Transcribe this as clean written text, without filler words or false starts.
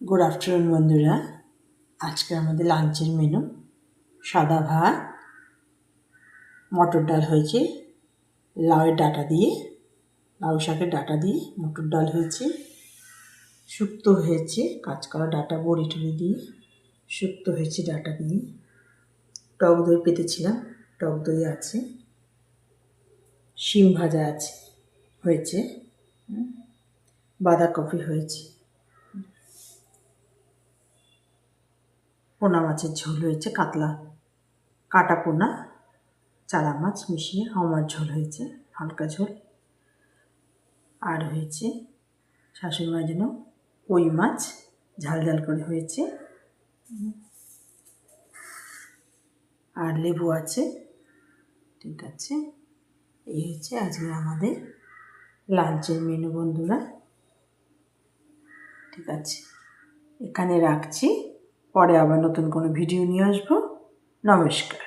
Good afternoon বন্ধুরা। আজকে আমাদের লাঞ্চের মেনু সাদা ভাত, মটর ডাল হয়েছে, লাউয়ের ডাঁটা দিয়ে, লাউ শাকের ডাঁটা দিয়ে মটর ডাল হয়েছে, শুক্তো হয়েছে, কাঁচকলা ডাঁটা বড়ি টড়ি দিয়ে শুক্তো হয়েছে ডাঁটা দিয়ে, টক দই পেতেছিলাম, টক দই আছে, শিম ভাজা আছে হয়েছে, বাঁধাকপি হয়েছে, পোনা মাছের ঝোল হয়েছে, কাতলা কাটা পোনা চারা মাছ মিশিয়ে আমার ঝোল হয়েছে, হালকা ঝোল। আর হয়েছে শাশুড়িমার জন্য কই মাছ ঝাল ঝাল করে হয়েছে, আর লেবু আছে। ঠিক আছে, এই হচ্ছে আজকে আমাদের লাঞ্চের মেনু বন্ধুরা। ঠিক আছে, এখানে রাখছি, পরে আবার নতুন কোনো ভিডিও নিয়ে আসবো। নমস্কার।